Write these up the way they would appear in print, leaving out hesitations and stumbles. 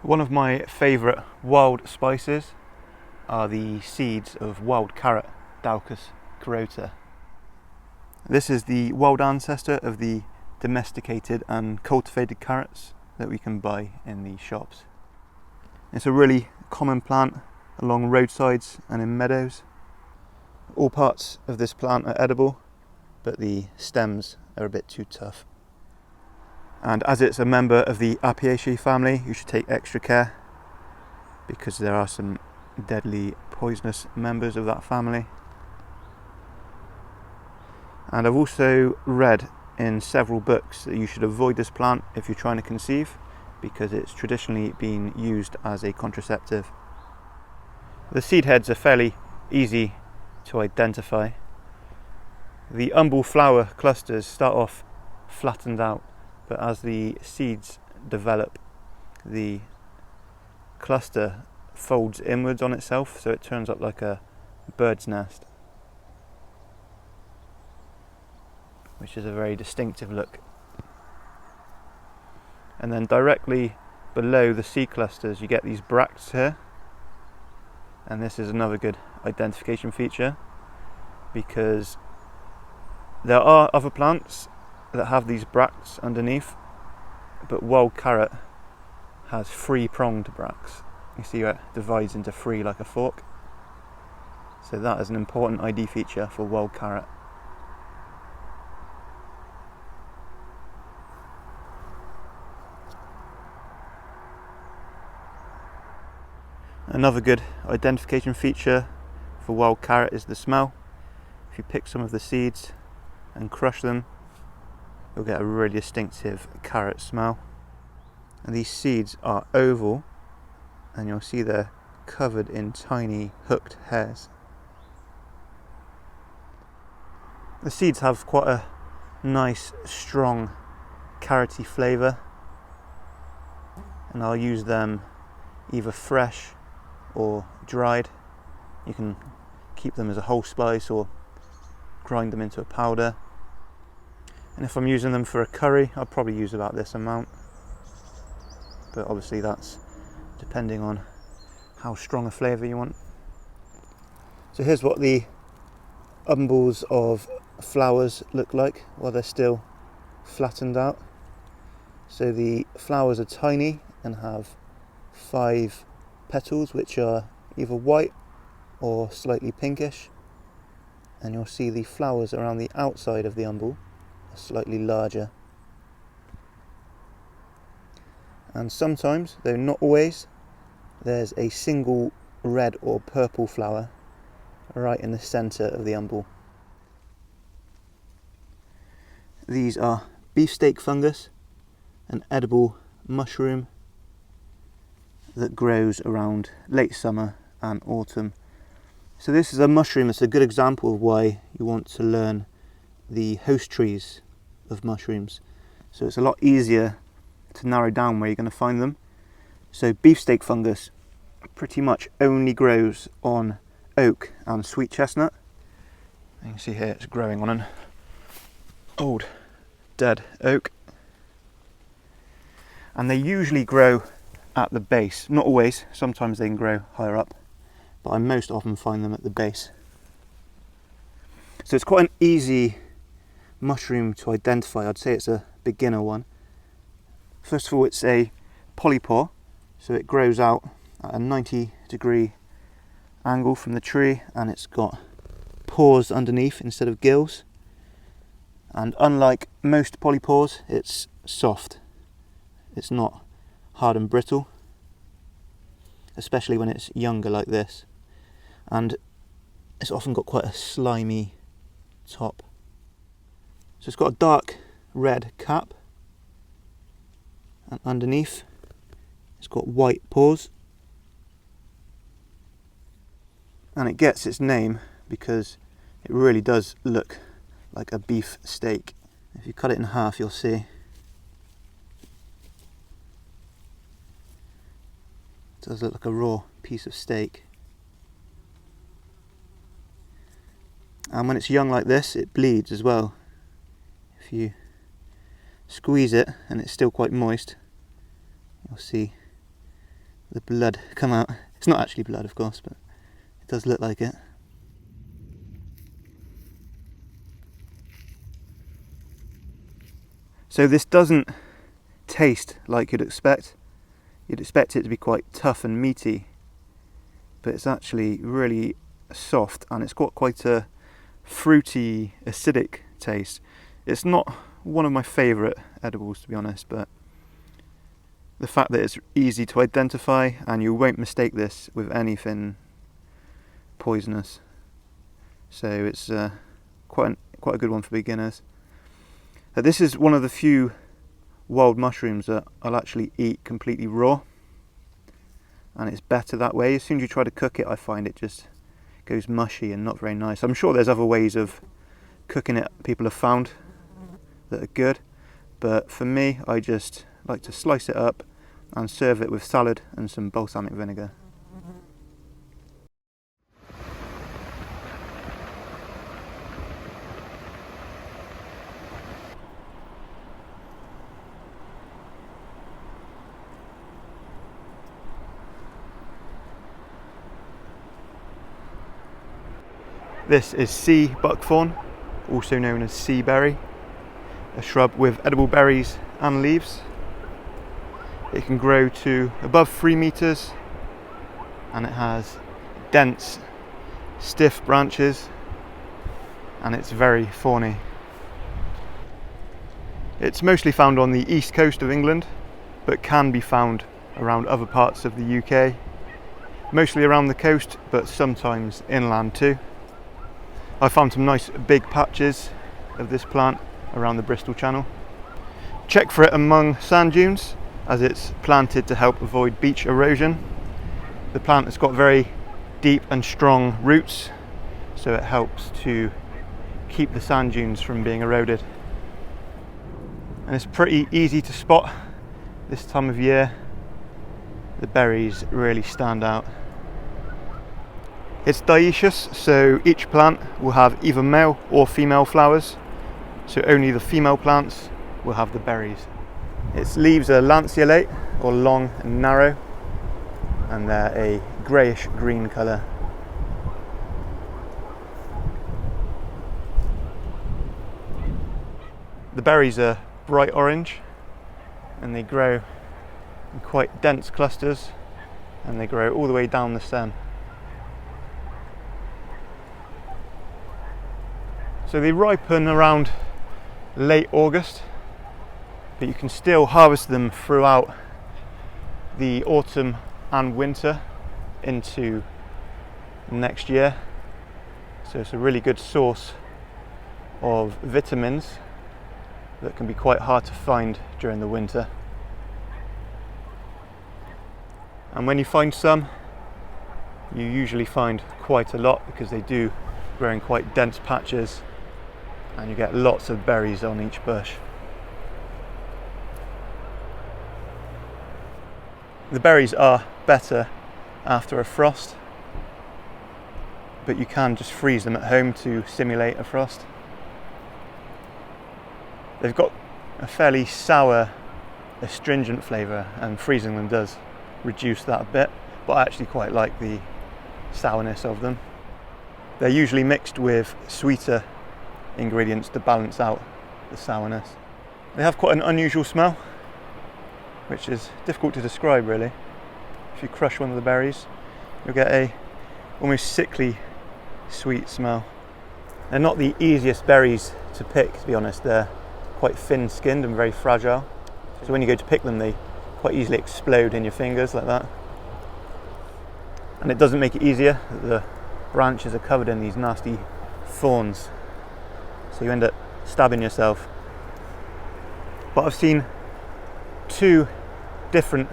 One of my favourite wild spices are the seeds of wild carrot, Daucus carota. This is the wild ancestor of the domesticated and cultivated carrots that we can buy in the shops. It's a really common plant along roadsides and in meadows. All parts of this plant are edible, but the stems are a bit too tough. And as it's a member of the Apiaceae family, you should take extra care because there are some deadly poisonous members of that family. And I've also read in several books that you should avoid this plant if you're trying to conceive, because it's traditionally been used as a contraceptive. The seed heads are fairly easy to identify. The umbel flower clusters start off flattened out, but as the seeds develop, the cluster folds inwards on itself, so it turns up like a bird's nest, which is a very distinctive look. And then directly below the seed clusters you get these bracts here, and this is another good identification feature because there are other plants that have these bracts underneath, but wild carrot has 3-pronged bracts. You see how it divides into 3 like a fork. So that is an important ID feature for wild carrot. Another good identification feature for wild carrot is the smell. If you pick some of the seeds and crush them, you'll get a really distinctive carrot smell. And these seeds are oval, and you'll see they're covered in tiny hooked hairs. The seeds have quite a nice, strong, carroty flavour, and I'll use them either fresh or dried. You can keep them as a whole slice or grind them into a powder. And if I'm using them for a curry, I'll probably use about this amount. But obviously that's depending on how strong a flavour you want. So here's what the umbels of flowers look like while they're still flattened out. So the flowers are tiny and have 5 petals, which are either white or slightly pinkish. And you'll see the flowers around the outside of the umbel are slightly larger. And sometimes, though not always, there's a single red or purple flower right in the centre of the umbel. These are beefsteak fungus, an edible mushroom that grows around late summer and autumn. So this is a mushroom that's a good example of why you want to learn the host trees of mushrooms. So it's a lot easier to narrow down where you're going to find them. So beefsteak fungus pretty much only grows on oak and sweet chestnut. You can see here it's growing on an old dead oak. And they usually grow at the base. Not always, sometimes they can grow higher up, but I most often find them at the base. So it's quite an easy mushroom to identify. I'd say it's a beginner one. First of all, it's a polypore, so it grows out at a 90-degree angle from the tree, and it's got pores underneath instead of gills. And unlike most polypores, it's soft. It's not hard and brittle, especially when it's younger like this. And it's often got quite a slimy top. So it's got a dark red cap, and underneath it's got white pores. And it gets its name because it really does look like a beef steak. If you cut it in half, you'll see. It does look like a raw piece of steak. And when it's young like this, it bleeds as well. If you squeeze it and it's still quite moist, you'll see the blood come out. It's not actually blood, of course, but it does look like it. So this doesn't taste like you'd expect. You'd expect it to be quite tough and meaty, but it's actually really soft, and it's got quite a fruity, acidic taste. It's not one of my favourite edibles, to be honest, but the fact that it's easy to identify and you won't mistake this with anything poisonous, so it's quite a good one for beginners. This is one of the few wild mushrooms that I'll actually eat completely raw, and it's better that way. As soon as you try to cook it, I find it just goes mushy and not very nice. I'm sure there's other ways of cooking it people have found that are good, but for me, I just like to slice it up and serve it with salad and some balsamic vinegar. This is sea buckthorn, also known as sea berry, a shrub with edible berries and leaves. It can grow to above 3 meters, and it has dense, stiff branches, and it's very thorny. It's mostly found on the east coast of England, but can be found around other parts of the UK, mostly around the coast, but sometimes inland too. I found some nice big patches of this plant around the Bristol Channel. Check for it among sand dunes, as it's planted to help avoid beach erosion. The plant has got very deep and strong roots, so it helps to keep the sand dunes from being eroded. And it's pretty easy to spot this time of year. The berries really stand out. It's dioecious, so each plant will have either male or female flowers, so only the female plants will have the berries. Its leaves are lanceolate, or long and narrow, and they're a greyish green colour. The berries are bright orange, and they grow in quite dense clusters, and they grow all the way down the stem. So they ripen around late August, but you can still harvest them throughout the autumn and winter into next year. So it's a really good source of vitamins that can be quite hard to find during the winter. And when you find some, you usually find quite a lot, because they do grow in quite dense patches, and you get lots of berries on each bush. The berries are better after a frost, but you can just freeze them at home to simulate a frost. They've got a fairly sour, astringent flavour, and freezing them does reduce that a bit, but I actually quite like the sourness of them. They're usually mixed with sweeter ingredients to balance out the sourness. They have quite an unusual smell, which is difficult to describe really. If you crush one of the berries, you'll get a almost sickly sweet smell. They're not the easiest berries to pick, to be honest. They're quite thin skinned and very fragile, so when you go to pick them, they quite easily explode in your fingers like that. And it doesn't make it easier that the branches are covered in these nasty thorns, so you end up stabbing yourself. But I've seen 2 different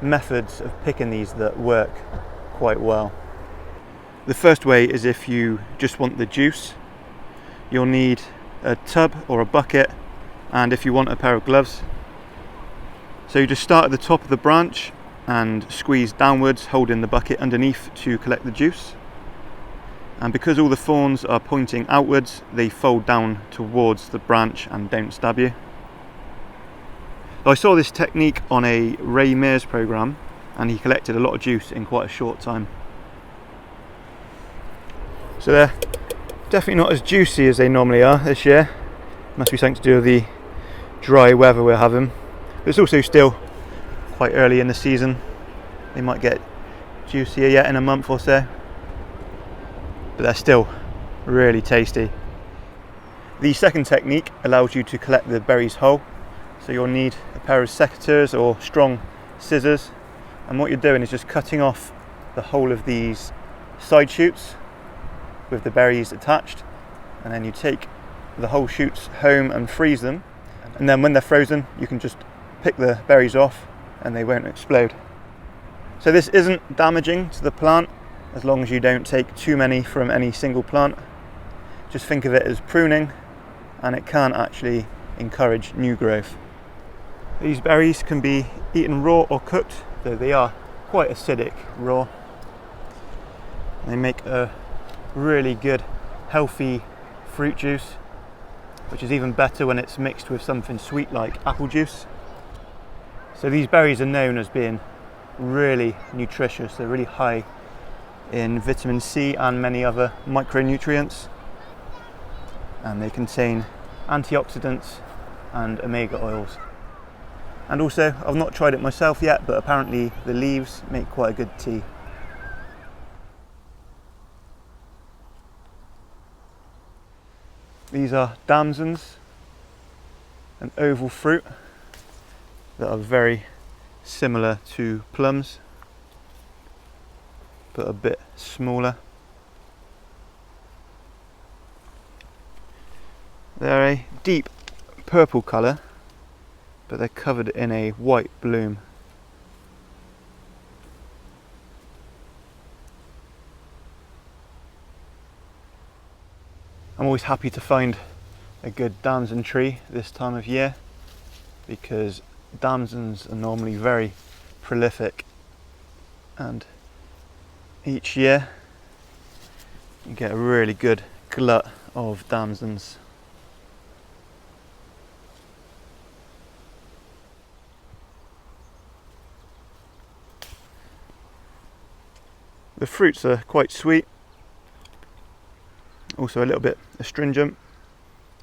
methods of picking these that work quite well. The first way is if you just want the juice. You'll need a tub or a bucket, and if you want, a pair of gloves. So you just start at the top of the branch and squeeze downwards, holding the bucket underneath to collect the juice. And because all the thorns are pointing outwards, they fold down towards the branch and don't stab you. I saw this technique on a Ray Mears program, and he collected a lot of juice in quite a short time. So they're definitely not as juicy as they normally are this year. Must be something to do with the dry weather we're having. But it's also still quite early in the season. They might get juicier yet in a month or so, but they're still really tasty. The second technique allows you to collect the berries whole, so you'll need a pair of secateurs or strong scissors, and what you're doing is just cutting off the whole of these side shoots with the berries attached, and then you take the whole shoots home and freeze them, and then when they're frozen you can just pick the berries off and they won't explode. So this isn't damaging to the plant as long as you don't take too many from any single plant. Just think of it as pruning, and it can actually encourage new growth. These berries can be eaten raw or cooked, though they are quite acidic raw. They make a really good healthy fruit juice, which is even better when it's mixed with something sweet like apple juice. So these berries are known as being really nutritious. They're really high in vitamin C and many other micronutrients, and they contain antioxidants and omega oils. And also, I've not tried it myself yet, but apparently the leaves make quite a good tea. These are damsons, an oval fruit that are very similar to plums, but a bit smaller. They're a deep purple colour, but they're covered in a white bloom. I'm always happy to find a good damson tree this time of year, because damsons are normally very prolific, and each year you get a really good glut of damsons. The fruits are quite sweet, also a little bit astringent.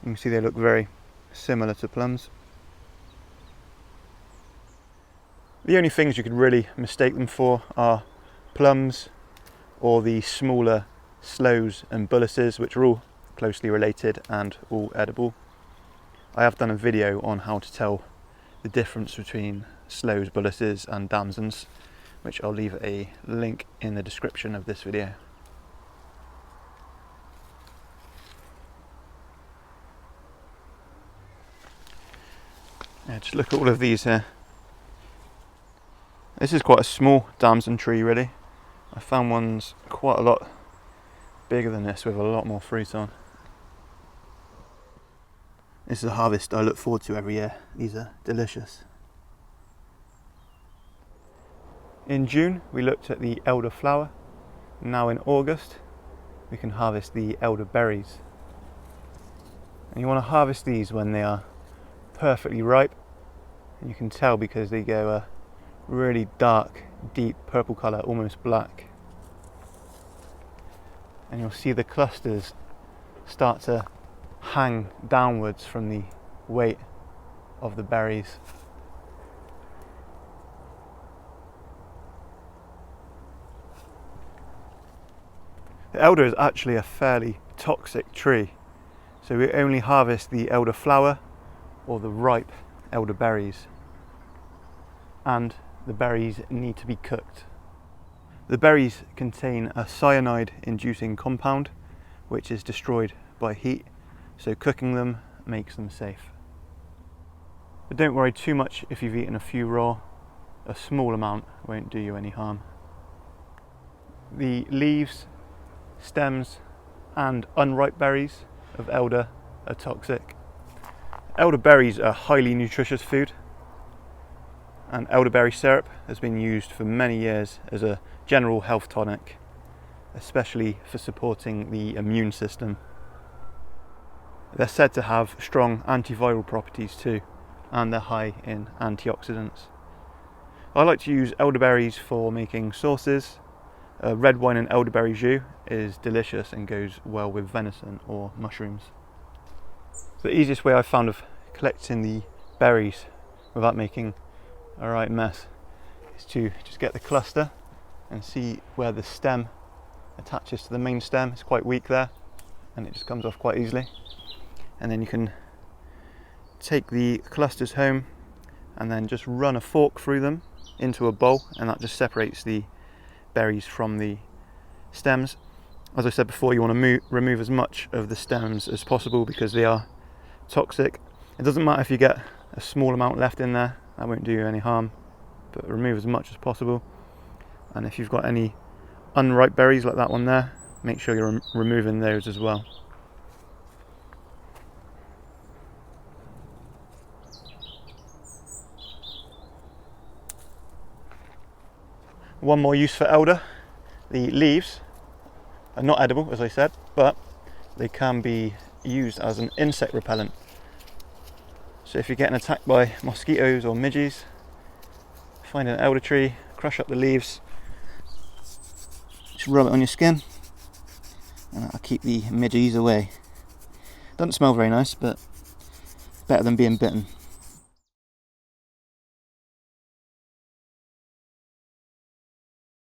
You can see they look very similar to plums. The only things you could really mistake them for are plums or the smaller sloes and bullaces, which are all closely related and all edible. I have done a video on how to tell the difference between sloes, bullaces and damsons, which I'll leave a link in the description of this video. Yeah, just look at all of these here. This is quite a small damson tree really. I found ones quite a lot bigger than this with a lot more fruit on. This is a harvest I look forward to every year. These are delicious. In June we looked at the elderflower. Now in August we can harvest the elderberries. And you want to harvest these when they are perfectly ripe, and you can tell because they go a really dark, deep purple colour, almost black. And you'll see the clusters start to hang downwards from the weight of the berries. The elder is actually a fairly toxic tree, so we only harvest the elderflower or the ripe elderberries, and the berries need to be cooked. The berries contain a cyanide inducing compound which is destroyed by heat, so cooking them makes them safe. But don't worry too much if you've eaten a few raw. A small amount won't do you any harm. The leaves, stems and unripe berries of elder are toxic. Elderberries are highly nutritious food, and elderberry syrup has been used for many years as a general health tonic, especially for supporting the immune system. They're said to have strong antiviral properties too, and they're high in antioxidants. I like to use elderberries for making sauces. Red wine and elderberry jus is delicious and goes well with venison or mushrooms. The easiest way I've found of collecting the berries without making a right mess is to just get the cluster and see where the stem attaches to the main stem. It's quite weak there and it just comes off quite easily. And then you can take the clusters home and then just run a fork through them into a bowl, and that just separates the berries from the stems. As I said before, you want to remove as much of the stems as possible because they are toxic. It doesn't matter if you get a small amount left in there, that won't do you any harm, but remove as much as possible. And if you've got any unripe berries like that one there, make sure you're removing those as well. One more use for elder. The leaves are not edible, as I said, but they can be used as an insect repellent. So if you're getting attacked by mosquitoes or midges, find an elder tree, crush up the leaves, just rub it on your skin, and that'll keep the midges away. Doesn't smell very nice, but better than being bitten.